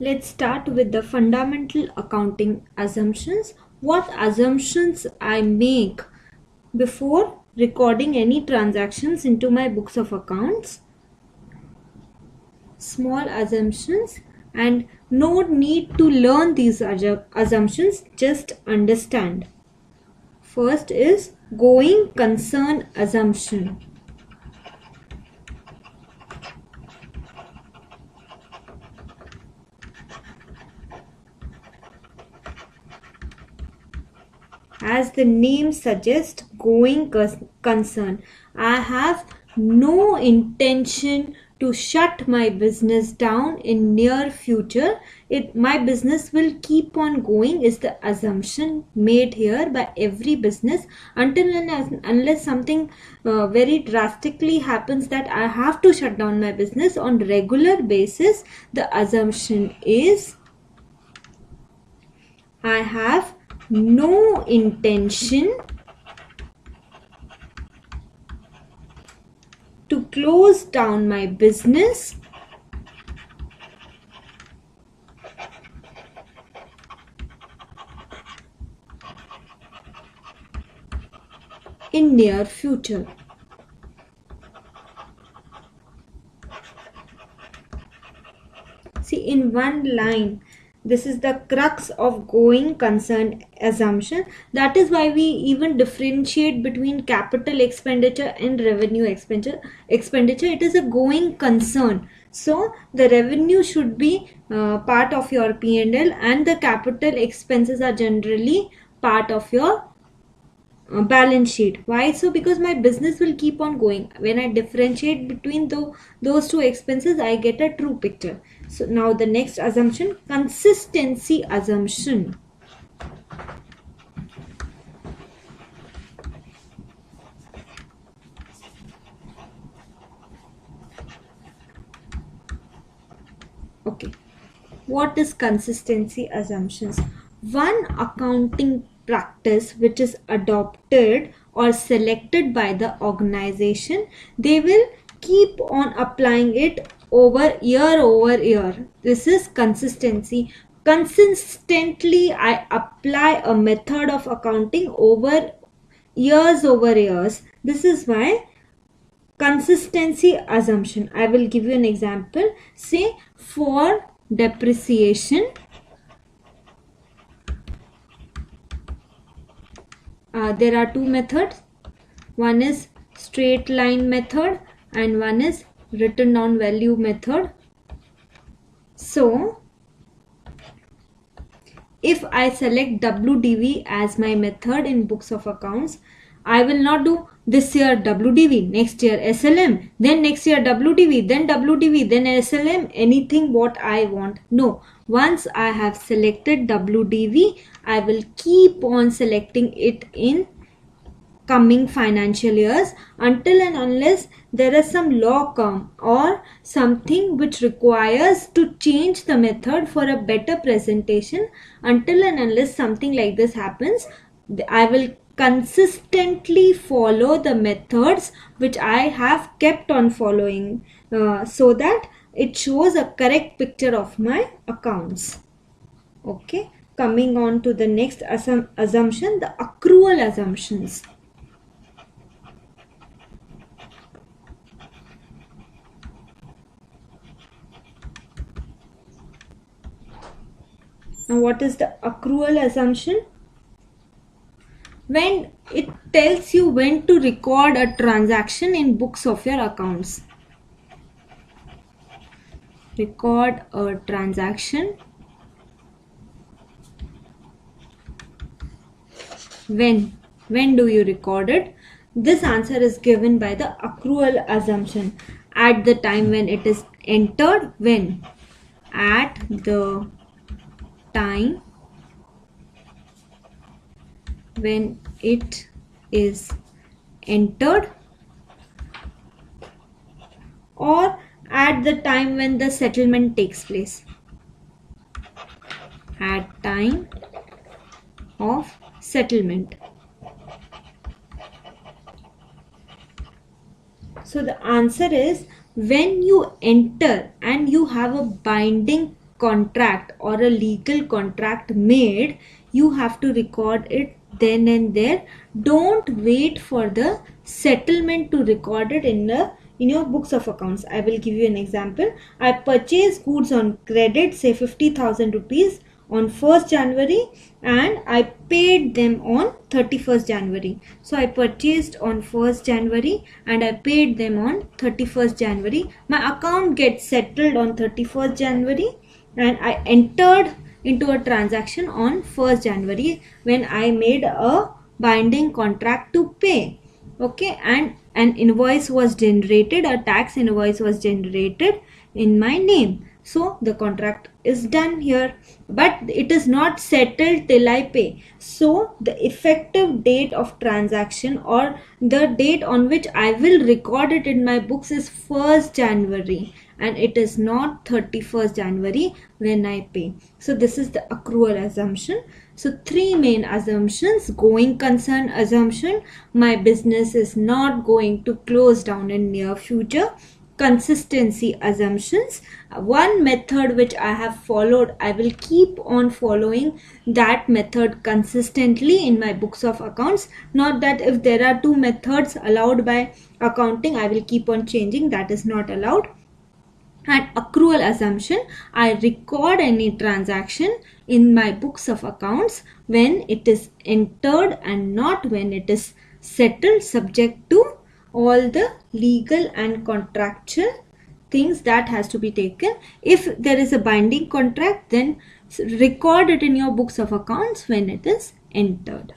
Let's start with the fundamental accounting assumptions. What assumptions I make before recording any transactions into my books of accounts. Small assumptions, and no need to learn these assumptions, just understand. First is going concern assumption. As the name suggests, going concern. I have no intention to shut my business down in near future. My business will keep on going is the assumption made here by every business until and unless something very drastically happens that I have to shut down my business on regular basis. The assumption is I have no intention to close down my business in near future. See, in one line, this is the crux of going concern assumption. That is why we even differentiate between capital expenditure and revenue expenditure. It is a going concern. So the revenue should be part of your P&L, and the capital expenses are generally part of your balance sheet. Why so? Because my business will keep on going. When I differentiate between those two expenses, I get a true picture. So now the next assumption, consistency assumption. Okay, what is consistency assumptions? One accounting practice which is adopted or selected by the organization, they will keep on applying it over year. This is consistency. Consistently I apply a method of accounting over years. This is why consistency assumption. I will give you an example. Say for depreciation, there are two methods. One is straight line method and one is written down value method. So if I select WDV as my method in books of accounts, I will not do this year WDV, next year SLM, then next year WDV, then SLM, anything what I want. No, once I have selected WDV, I will keep on selecting it in coming financial years until and unless there is some law come or something which requires to change the method for a better presentation. Until and unless something like this happens, I will consistently follow the methods which I have kept on following so that it shows a correct picture of my accounts. Okay, coming on to the next assumption, the accrual assumptions. Now what is the accrual assumption? When it tells you when to record a transaction in books of your accounts. Record a transaction. When do you record it? This answer is given by the accrual assumption. At the time when it is entered. When? At the time when it is entered, or at the time when the settlement takes place. At time of settlement. So the answer is when you enter and you have a binding contract or a legal contract made, you have to record it then and there. Don't wait for the settlement to record it in your books of accounts. I will give you an example. I purchased goods on credit, say 50,000 rupees on 1st January, and I paid them on 31st January. So I purchased on 1st January and I paid them on 31st January. My account gets settled on 31st January and I entered into a transaction on 1st January when I made a binding contract to pay. Okay, and an invoice was generated, a tax invoice was generated in my name. So the contract is done here, but it is not settled till I pay. So the effective date of transaction or the date on which I will record it in my books is 1st January and it is not 31st January when I pay. So this is the accrual assumption. So 3 main assumptions: going concern assumption, my business is not going to close down in near future; consistency assumptions, one method which I have followed, I will keep on following that method consistently in my books of accounts. Not that if there are 2 methods allowed by accounting, I will keep on changing. That is not allowed. And accrual assumption, I record any transaction in my books of accounts when it is entered and not when it is settled, subject to all the legal and contractual things that has to be taken. If there is a binding contract, then record it in your books of accounts when it is entered.